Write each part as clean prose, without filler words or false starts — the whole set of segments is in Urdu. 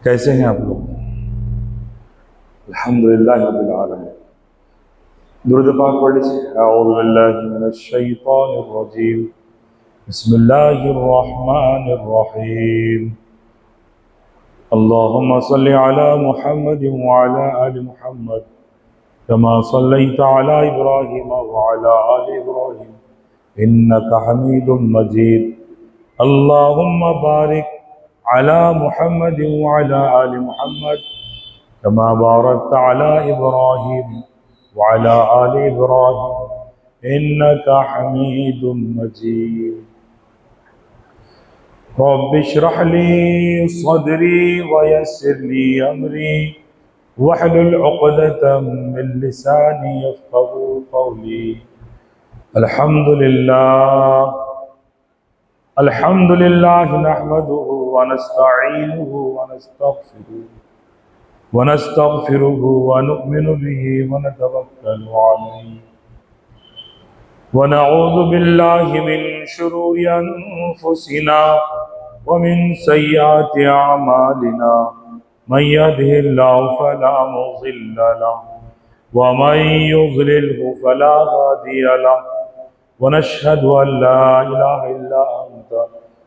کیسے ہیں آپ لوگ؟ الحمدللہ رب العالمین۔ درود پاک پڑھ لیجیے۔ اعوذ باللہ من الشیطان الرجیم، بسم اللہ الرحمن الرحیم۔ اللہم صل علی محمد وعلی آل محمد کما صلیت علی ابراہیم وعلی آل ابراہیم انکا حمید مجید۔ اللہم بارک علی محمد وعلی آل محمد كما باركت على إبراهيم وعلى آل إبراهيم إنك حميد مجيد۔ رب اشرح لي صدري ويسر لي أمري واحلل عقدة من لساني يفقهوا قولي۔ الحمد لله نحمده ونستغفره ونؤمن به ونتوكل عليه ونعوذ بالله من شرور أنفسنا ومن سيئات أعمالنا، من يهده الله فلا مضل له ومن يضلله فلا هادي له، ونشهد أن لا إله إلا أنت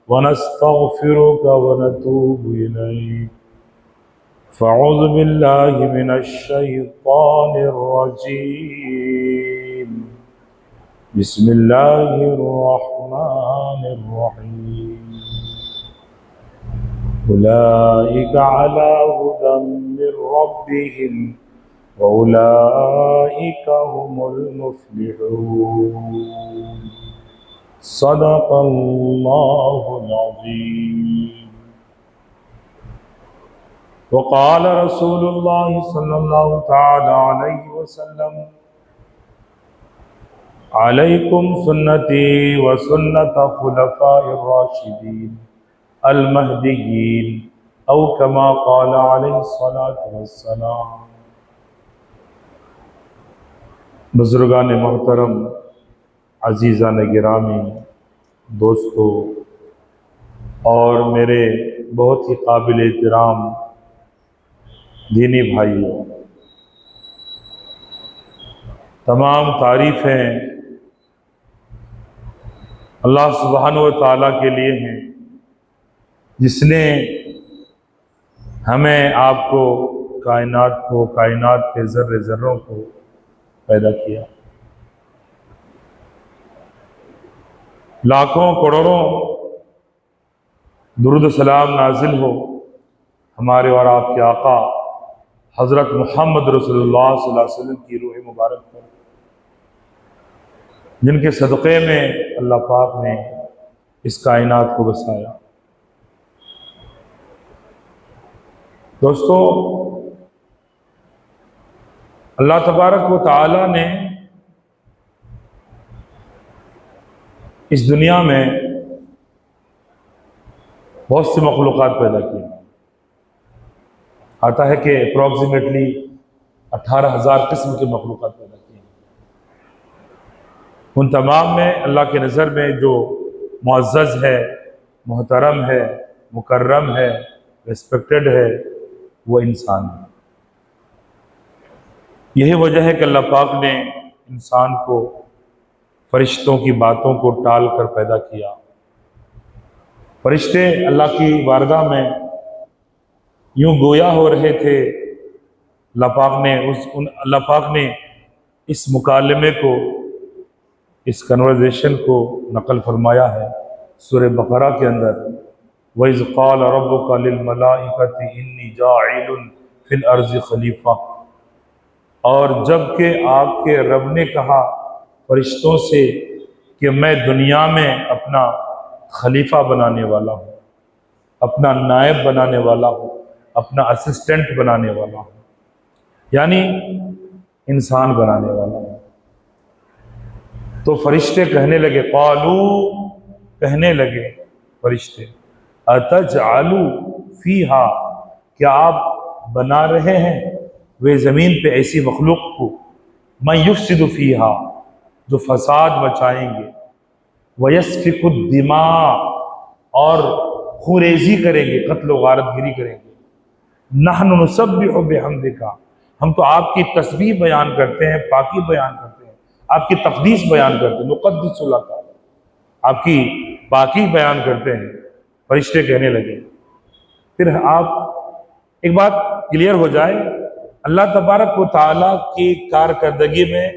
ونستغفرك ونتوب إليك۔ فاعوذ باللہ من الشیطان الرجیم، بسم اللہ الرحمن الرحیم۔ اولئک علی ھدی من ربہم واولئک ھم المفلحون۔ صدق اللہ العظیم۔ وقال رسول اللہ صلی اللہ تعالی علیہ وسلم، علیکم سنتی وسنت خلفاء الراشدین المہدیین، او کما قال علیہ الصلاۃ والسلام۔ بزرگان محترم، عزیزان گرامی، دوستو اور میرے بہت ہی قابل احترام دینی بھائیوں، تمام تعریفیں اللہ سبحانہ و تعالیٰ کے لیے ہیں، جس نے ہمیں آپ کو کائنات کے ذرے ذروں کو پیدا کیا۔ لاکھوں کروڑوں درود و سلام نازل ہو ہمارے اور آپ کے آقا حضرت محمد رسول اللہ صلی اللہ علیہ وسلم کی روح مبارک پر، جن کے صدقے میں اللہ پاک نے اس کائنات کو بسایا۔ دوستو، اللہ تبارک و تعالی نے اس دنیا میں بہت سی مخلوقات پیدا کی۔ آتا ہے کہ اپروکسیمیٹلی 18,000 قسم کے مخلوقات پیدا کی ہیں۔ ان تمام میں اللہ کے نظر میں جو معزز ہے، محترم ہے، مکرم ہے، ریسپیکٹڈ ہے، وہ انسان ہے۔ یہی وجہ ہے کہ اللہ پاک نے انسان کو فرشتوں کی باتوں کو ٹال کر پیدا کیا۔ فرشتے اللہ کی بارگاہ میں یوں گویا ہو رہے تھے، اللہ پاک نے اس مکالمے کو، اس کنورزیشن کو نقل فرمایا ہے سورہ بقرہ کے اندر، وَإِذْ قَالَ رَبُّكَ لِلْمَلَائِكَةِ إِنِّي جَاعِلٌ فِي الْأَرْضِ خَلِيفَةً، اور جب کہ آپ کے رب نے کہا فرشتوں سے کہ میں دنیا میں اپنا خلیفہ بنانے والا ہوں، اپنا نائب بنانے والا ہوں، اپنا اسسٹنٹ بنانے والا ہوں، یعنی انسان بنانے والا ہوں۔ تو فرشتے کہنے لگے، کہنے لگے فرشتے، اتجعل فیہا، کیا آپ بنا رہے ہیں وہ زمین پہ ایسی مخلوق کو، من یفسد فیہا، جو فساد مچائیں گے، وَيَسْفِكُ الدِّمَاء، اور خوریزی کریں گے، قتل و غارت گیری کریں گے، نحن نسبح بحمدک، ہم تو آپ کی تسبیح بیان کرتے ہیں، پاکی بیان کرتے ہیں، آپ کی تقدیس بیان کرتے ہیں، نقدس لک، آپ کی پاکی بیان کرتے ہیں۔ فرشتے کہنے لگے، پھر آپ ایک بات کلیئر ہو جائے، اللہ تبارک و تعالیٰ کی کارکردگی میں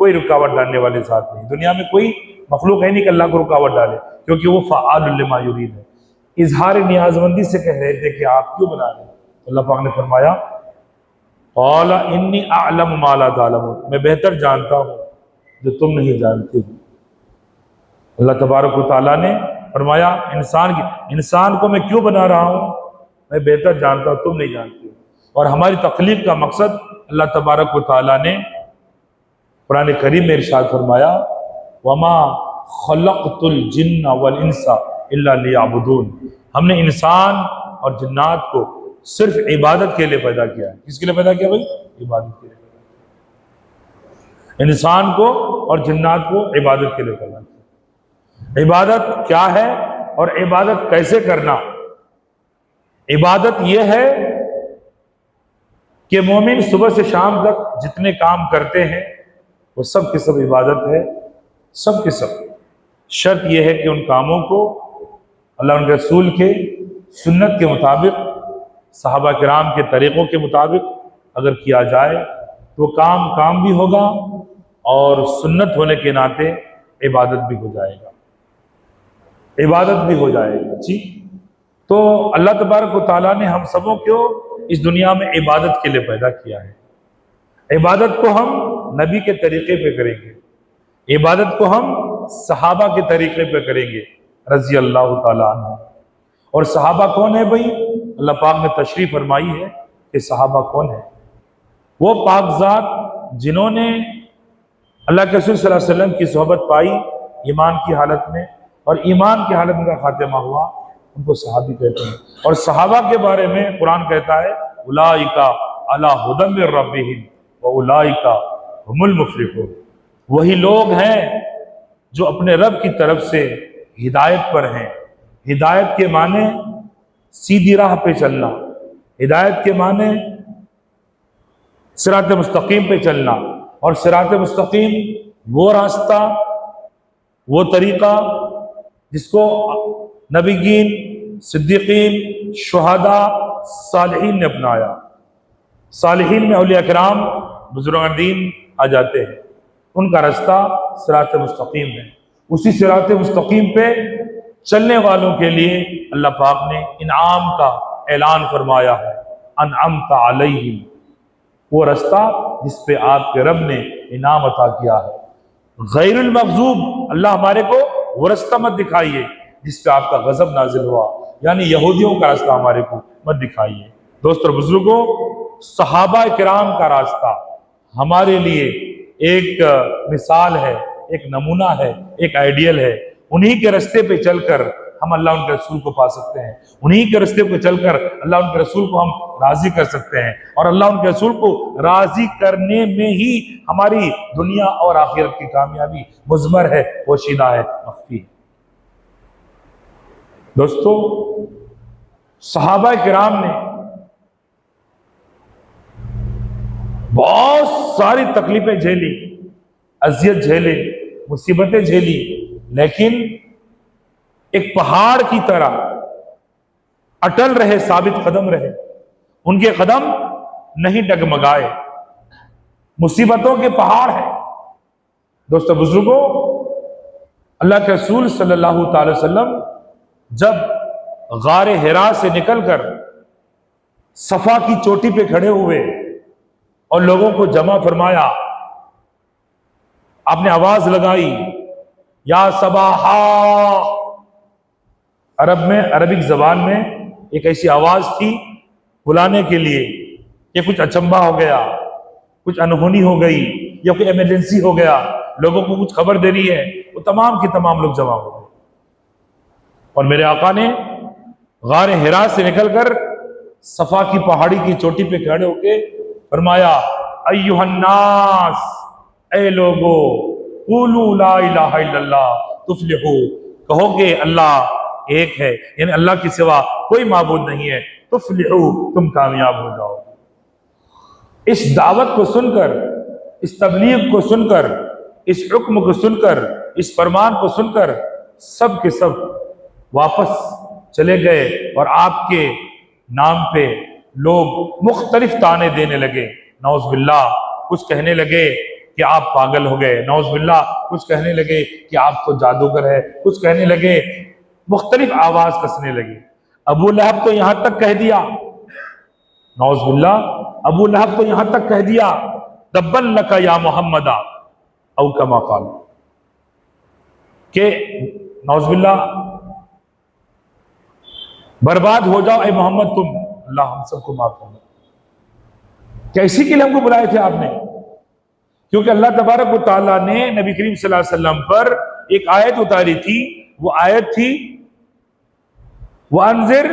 کوئی رکاوٹ ڈالنے والے ذات نہیں، دنیا میں کوئی مخلوق ہے نہیں کہ اللہ کو رکاوٹ ڈالے، کیونکہ وہ فعال لما یرید ہے۔ اظہار نیاز مندی سے کہہ رہے تھے کہ آپ کیوں بنا رہے ہیں؟ اللہ پاک نے فرمایا قال انی اعلم ما لا تعلمون، میں بہتر جانتا ہوں جو تم نہیں جانتے ہو۔ اللہ تبارک و تعالیٰ نے فرمایا انسان کو میں کیوں بنا رہا ہوں، میں بہتر جانتا ہوں، تم نہیں جانتے ہو۔ اور ہماری تخلیق کا مقصد اللہ تبارک و تعالیٰ نے قرآن کریم میں ارشاد فرمایا وما خلقت الجن والانس الا لیعبدون، ہم نے انسان اور جنات کو صرف عبادت کے لیے پیدا کیا ہے۔ کس کے لیے پیدا کیا بھائی؟ عبادت کے لیے پیدا کیا۔ انسان کو اور جنات کو عبادت کے لیے پیدا کیا۔ عبادت کیا ہے اور عبادت کیسے کرنا؟ عبادت یہ ہے کہ مومن صبح سے شام تک جتنے کام کرتے ہیں وہ سب کے سب عبادت ہے، سب کے سب۔ شرط یہ ہے کہ ان کاموں کو اللہ ان کے رسول کے سنت کے مطابق، صحابہ کرام کے طریقوں کے مطابق اگر کیا جائے تو کام بھی ہوگا اور سنت ہونے کے ناطے عبادت بھی ہو جائے گا، عبادت بھی ہو جائے گا۔ جی، تو اللہ تبارک و تعالیٰ نے ہم سبوں کو اس دنیا میں عبادت کے لیے پیدا کیا ہے۔ عبادت کو ہم نبی کے طریقے پہ کریں گے، عبادت کو ہم صحابہ کے طریقے پہ کریں گے رضی اللہ تعالیٰ عنہ۔ اور صحابہ کون ہے بھائی؟ اللہ پاک نے تشریح فرمائی ہے کہ صحابہ کون ہے؟ وہ پاک ذات جنہوں نے اللہ کے رسول صلی اللہ علیہ وسلم کی صحبت پائی ایمان کی حالت میں، اور ایمان کی حالت میں کا خاتمہ ہوا، ان کو صحابی کہتے ہیں۔ اور صحابہ کے بارے میں قرآن کہتا ہے اولئک علی ھدی من ربہم واولئک ھم المفلحون، وہی لوگ ہیں جو اپنے رب کی طرف سے ہدایت پر ہیں۔ ہدایت کے معنی سیدھی راہ پہ چلنا، ہدایت کے معنی صراط مستقیم پہ چلنا، اور صراط مستقیم وہ راستہ، وہ طریقہ جس کو نبیین، صدیقین، شہداء، صالحین نے اپنایا۔ صالحین میں اولیاء کرام، بزرگان دین آ جاتے ہیں، ان کا راستہ صراط مستقیم ہے۔ اسی صراط مستقیم پہ چلنے والوں کے لیے اللہ پاک نے انعام کا اعلان فرمایا ہے، انعمت علیہم، وہ راستہ جس پہ آپ کے رب نے انعام عطا کیا ہے۔ غیر المغضوب، اللہ ہمارے کو وہ راستہ مت دکھائیے جس پہ آپ کا غضب نازل ہوا، یعنی یہودیوں کا راستہ ہمارے کو مت دکھائیے۔ دوست اور بزرگوں، صحابہ کرام کا راستہ ہمارے لیے ایک مثال ہے، ایک نمونہ ہے، ایک آئیڈیل ہے۔ انہی کے راستے پہ چل کر ہم اللہ ان کے رسول کو پا سکتے ہیں، انہی کے راستے پہ چل کر اللہ ان کے رسول کو ہم راضی کر سکتے ہیں، اور اللہ ان کے رسول کو راضی کرنے میں ہی ہماری دنیا اور آخرت کی کامیابی مضمر ہے، پوشیدہ ہے، مخفی ہے۔ دوستو، صحابہ کرام نے بہت ساری تکلیفیں جھیلی، اذیت جھیلے، مصیبتیں جھیلی، لیکن ایک پہاڑ کی طرح اٹل رہے، ثابت قدم رہے، ان کے قدم نہیں ڈگمگائے۔ مصیبتوں کے پہاڑ ہیں۔ دوستو بزرگوں، اللہ کے رسول صلی اللہ تعالی وسلم جب غار حرا سے نکل کر صفا کی چوٹی پہ کھڑے ہوئے اور لوگوں کو جمع فرمایا، آپ نے آواز لگائی یا صباحا۔ عربک زبان میں ایک ایسی آواز تھی بلانے کے لیے کہ کچھ اچنبھا ہو گیا، کچھ انہونی ہو گئی، یا کوئی ایمرجنسی ہو گیا، لوگوں کو کچھ خبر دینی ہے، وہ تمام کے تمام لوگ جمع ہو گئے۔ اور میرے آقا نے غار حرا سے نکل کر صفا کی پہاڑی کی چوٹی پہ کھڑے ہو کے فرمایا ایھا الناس، اے لوگو، قولوا لا الہ الا اللہ تفلحوا، کہو گے اللہ ایک ہے، یعنی اللہ کے سوا کوئی معبود نہیں ہے، تفلحوا، تم کامیاب ہو جاؤ۔ اس دعوت کو سن کر، اس تبلیغ کو سن کر، اس حکم کو سن کر، اس فرمان کو سن کر سب کے سب واپس چلے گئے، اور آپ کے نام پہ لوگ مختلف طعنے دینے لگے۔ نعوذ باللہ، کچھ کہنے لگے کہ آپ پاگل ہو گئے، نعوذ باللہ کچھ کہنے لگے کہ آپ تو جادوگر ہے، کچھ کہنے لگے، مختلف آواز کسنے لگے۔ ابو لہب تو یہاں تک کہہ دیا، نعوذ باللہ ابو لہب تو یہاں تک کہہ دیا، تبن لک یا محمد او کما قال، کہ نعوذ باللہ برباد ہو جاؤ اے محمد تم، اللہ ہم سب کو معاف کرنا۔ کیا اسی کے لیے ہم کو بلائے تھے آپ نے؟ کیونکہ اللہ تبارک و تعالیٰ نے نبی کریم صلی اللہ علیہ وسلم پر ایک آیت اتاری تھی، وہ آیت تھی وَأَنذِرْ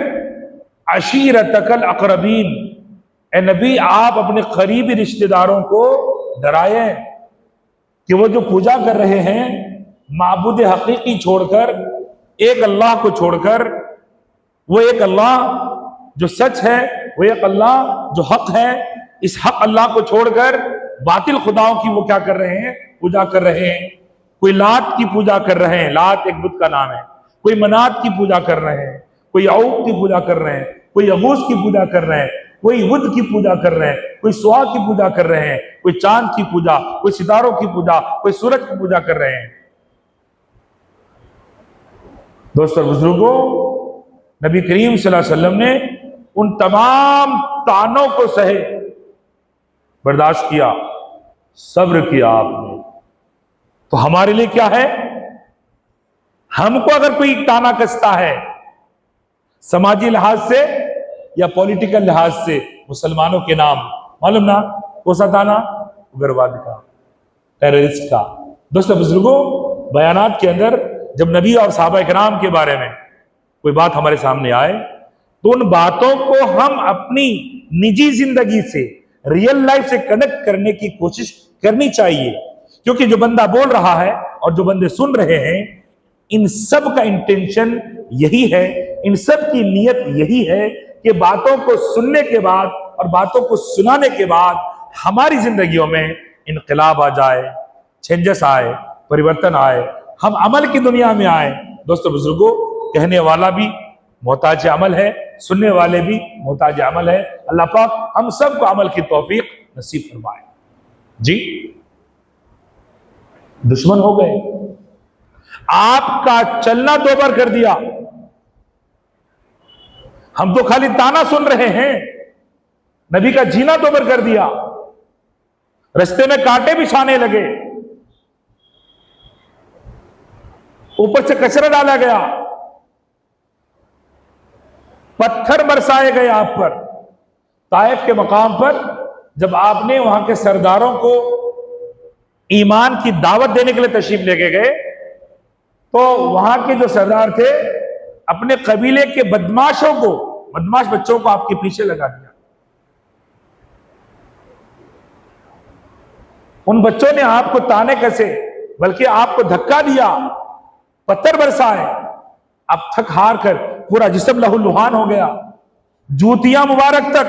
عَشِيرَتَكَ الْأَقْرَبِينَ، اے نبی آپ اپنے قریبی رشتہ داروں کو ڈرائیں کہ وہ جو پوجا کر رہے ہیں معبود حقیقی چھوڑ کر، ایک اللہ کو چھوڑ کر، وہ ایک اللہ جو سچ ہے، وہ ایک اللہ جو حق ہے، اس حق اللہ کو چھوڑ کر باطل خداؤں کی وہ کیا کر رہے ہیں؟ پوجا کر رہے ہیں۔ کوئی لات کی پوجا کر رہے ہیں، لات ایک بت کا نام ہے، کوئی منات کی پوجا کر رہے ہیں، کوئی عوق کی پوجا کر رہے ہیں، کوئی یغوث کی پوجا کر رہے ہیں، کوئی ود کی پوجا کر رہے ہیں، کوئی سوا کی پوجا کر رہے ہیں، کوئی چاند کی پوجا، کوئی ستاروں کی پوجا، کوئی سورج کی پوجا کر رہے ہیں۔ دوستو بزرگوں، نبی کریم صلی اللہ علیہ وسلم نے ان تمام طعنوں کو سہے، برداشت کیا، صبر کیا آپ نے۔ تو ہمارے لیے کیا ہے؟ ہم کو اگر کوئی طعنہ کستا ہے سماجی لحاظ سے یا پولیٹیکل لحاظ سے، مسلمانوں کے نام، معلوم نا کون سا طعنہ؟ اگرواد کا، ٹیررسٹ کا۔ دوستو بزرگوں، بیانات کے اندر جب نبی اور صحابہ کرام کے بارے میں کوئی بات ہمارے سامنے آئے تو ان باتوں کو ہم اپنی نجی زندگی سے، ریئل لائف سے کنیکٹ کرنے کی کوشش کرنی چاہیے، کیونکہ جو بندہ بول رہا ہے اور جو بندے سن رہے ہیں، ان سب کا انٹینشن یہی ہے، ان سب کی نیت یہی ہے کہ باتوں کو سننے کے بعد اور باتوں کو سنانے کے بعد ہماری زندگیوں میں انقلاب آ جائے، چینجز آئے، پریورتن آئے، ہم عمل کی دنیا میں آئے۔ دوستو بزرگوں، کہنے والا بھی محتاج عمل ہے، سننے والے بھی محتاج عمل ہے۔ اللہ پاک ہم سب کو عمل کی توفیق نصیب فرمائے۔ جی، دشمن ہو گئے، آپ کا چلنا دوبر کر دیا، ہم تو خالی طعنہ سن رہے ہیں، نبی کا جینا دوبر کر دیا، رستے میں کانٹے بچھانے لگے، اوپر سے کچرا ڈالا گیا، پتھر برسائے گئے آپ پر۔ طائف کے مقام پر جب آپ نے وہاں کے سرداروں کو ایمان کی دعوت دینے کے لیے تشریف لے کے گئے تو وہاں کے جو سردار تھے اپنے قبیلے کے بدماشوں کو، بدماش بچوں کو آپ کے پیچھے لگا دیا۔ ان بچوں نے آپ کو طعنے کسے، بلکہ آپ کو دھکا دیا، پتھر برسائے، آپ تھک ہار کر پورا جسم لہو لہان ہو گیا، جوتیاں مبارک تک،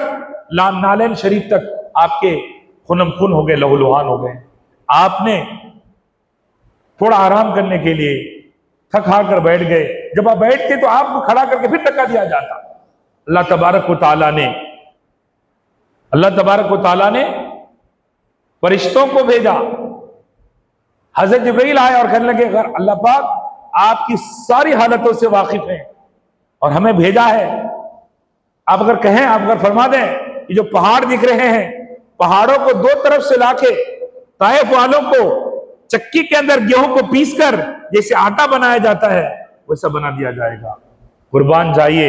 نالین شریف تک آپ کے خونم خون ہو گئے، لہو لہان ہو گئے۔ آپ نے تھوڑا آرام کرنے کے لیے تھک ہار کر بیٹھ گئے، جب آپ بیٹھتے تو آپ کو کھڑا کر کے پھر دھکا دیا جاتا۔ اللہ تبارک و تعالیٰ نے فرشتوں کو بھیجا، حضرت جبرائیل آئے اور کہنے لگے اگر اللہ پاک آپ کی ساری حالتوں سے واقف ہیں اور ہمیں بھیجا ہے، آپ اگر کہیں، آپ اگر فرما دیں، یہ جو پہاڑ دکھ رہے ہیں، پہاڑوں کو دو طرف سے لا کے طائف والوں کو چکی کے اندر گیہوں کو پیس کر جیسے آٹا بنایا جاتا ہے ویسا بنا دیا جائے گا۔ قربان جائیے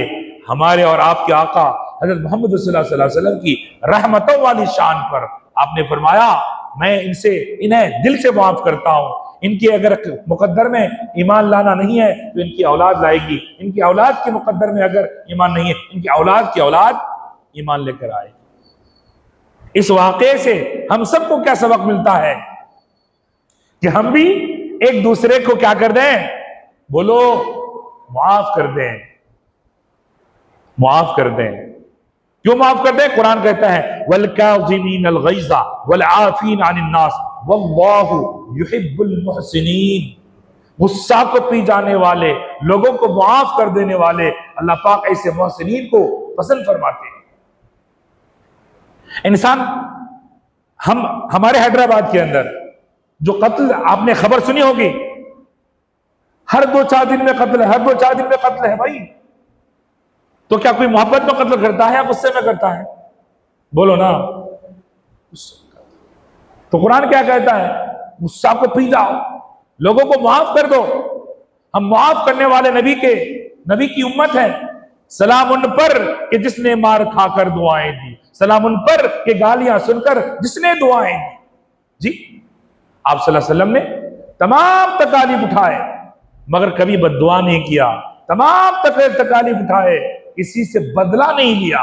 ہمارے اور آپ کے آقا حضرت محمد صلی اللہ علیہ وسلم کی رحمتوں والی شان پر۔ آپ نے فرمایا میں انہیں دل سے معاف کرتا ہوں، ان کے اگر مقدر میں ایمان لانا نہیں ہے تو ان کی اولاد لائے گی، ان کی اولاد کے مقدر میں اگر ایمان نہیں ہے ان کی اولاد کی اولاد ایمان لے کر آئے گی۔ اس واقعے سے ہم سب کو کیا سبق ملتا ہے کہ ہم بھی ایک دوسرے کو کیا کر دیں، بولو معاف کر دیں، معاف کر دیں۔ کیوں معاف کر دیں؟ قرآن کہتا ہے وَالْكَاظِمِينَ الْغَيْظَ وَالْعَافِينَ عَنِ النَّاسِ وَاللَّهُ يُحِبُّ الْمُحْسِنِينَ۔ غصہ کو پی جانے والے، لوگوں کو معاف کر دینے والے، اللہ پاک ایسے محسنین کو پسند فرماتے ہیں۔ انسان، ہمارے حیدرآباد کے اندر جو قتل آپ نے خبر سنی ہوگی، ہر 2-4 دن میں قتل ہے، ہر 2-4 دن میں قتل ہے بھائی۔ تو کیا کوئی محبت میں قتل کرتا ہے یا غصے میں کرتا ہے؟ بولو نا۔ تو قرآن کیا کہتا ہے؟ غصہ کو پی جاؤ، لوگوں کو معاف کر دو۔ ہم معاف کرنے والے نبی کی امت ہے۔ سلام ان پر کہ جس نے مار کھا کر دعائیں دی، سلام ان پر کہ گالیاں سن کر جس نے دعائیں دی۔ جی، آپ صلی اللہ علیہ وسلم نے تمام تکالیف اٹھائے مگر کبھی بد دعا نہیں کیا، تمام تکالیف اٹھائے، کسی سے بدلہ نہیں لیا۔